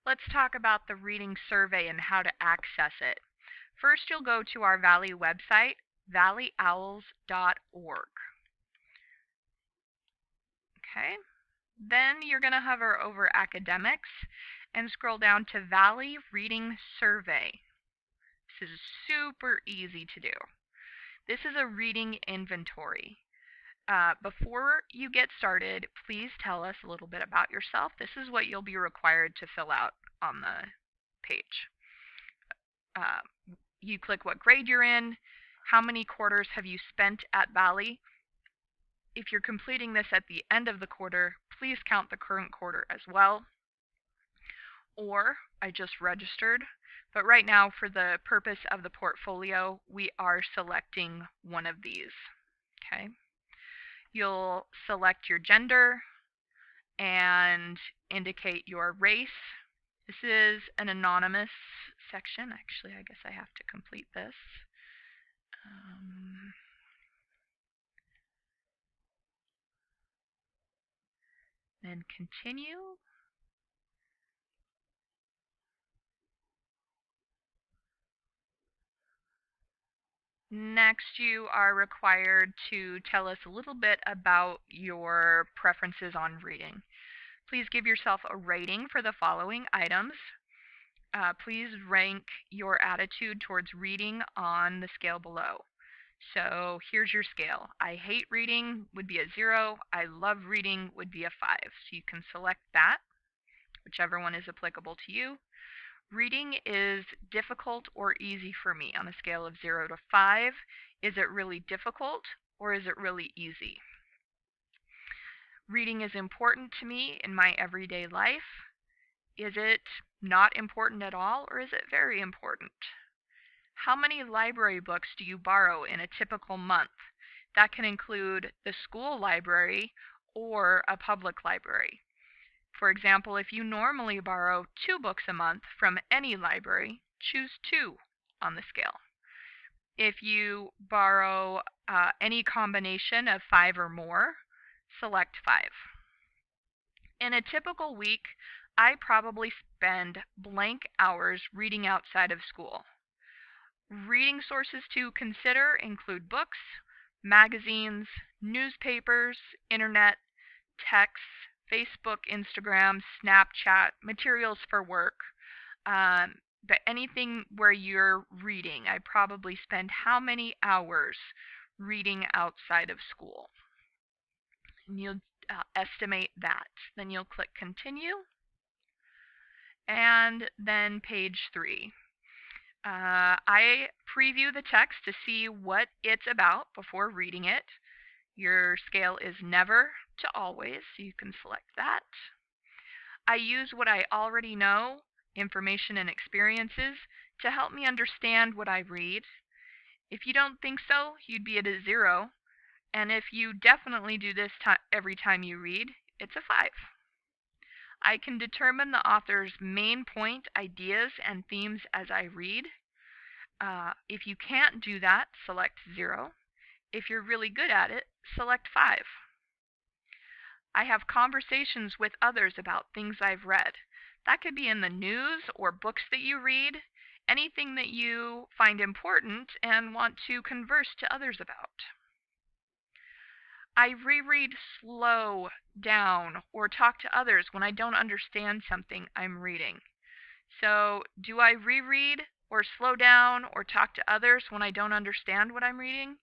Let's talk about the reading survey and how to access it. First, you'll go to our Valley website, valleyowls.org. Okay. Then you're going to hover over academics and scroll down to Valley Reading Survey. This is super easy to do. This is a reading inventory. Before you get started, please tell us a little bit about yourself. This is what you'll be required to fill out on the page. You click what grade you're in, how many quarters have you spent at Valley. If you're completing this at the end of the quarter, please count the current quarter as well. Or, I just registered, but right now for the purpose of the portfolio, we are selecting one of these. Okay. You'll select your gender and indicate your race. This is an anonymous section. Actually, I guess I have to complete this. Then continue. Next, you are required to tell us a little bit about your preferences on reading. Please give yourself a rating for the following items. Please rank your attitude towards reading on the scale below. So here's your scale. I hate reading would be a 0. I love reading would be a 5. So you can select that, whichever one is applicable to you. Reading is difficult or easy for me on a scale of 0 to 5. Is it really difficult or is it really easy? Reading is important to me in my everyday life. Is it not important at all or is it very important? How many library books do you borrow in a typical month? That can include the school library or a public library. For example, if you normally borrow 2 books a month from any library, choose 2 on the scale. If you borrow any combination of 5 or more, select 5. In a typical week, I probably spend blank hours reading outside of school. Reading sources to consider include books, magazines, newspapers, internet, texts, Facebook, Instagram, Snapchat, materials for work, but anything where you're reading. I probably spend how many hours reading outside of school? And you'll estimate that. Then you'll click continue. And then page 3. I preview the text to see what it's about before reading it. Your scale is never to always, so you can select that. I use what I already know, information and experiences, to help me understand what I read. If you don't think so, you'd be at a 0. And if you definitely do this every time you read, it's a 5. I can determine the author's main point, ideas, and themes as I read. If you can't do that, select 0. If you're really good at it, select 5. I have conversations with others about things I've read. That could be in the news or books that you read, anything that you find important and want to converse to others about. I reread slow down or talk to others when I don't understand something I'm reading. So, do I reread or slow down or talk to others when I don't understand what I'm reading?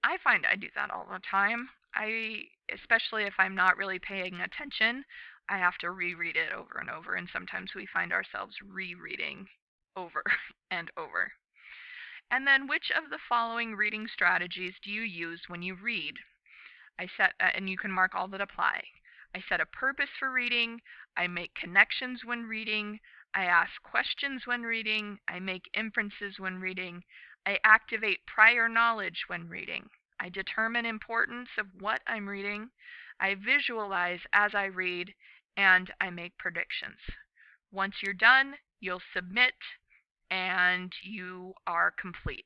I find I do that all the time. Especially if I'm not really paying attention, I have to reread it over and over, and sometimes we find ourselves rereading over and over. And then, which of the following reading strategies do you use when you read? And you can mark all that apply. I set a purpose for reading. I make connections when reading. I ask questions when reading. I make inferences when reading. I activate prior knowledge when reading. I determine importance of what I'm reading. I visualize as I read, and I make predictions. Once you're done, you'll submit, and you are complete.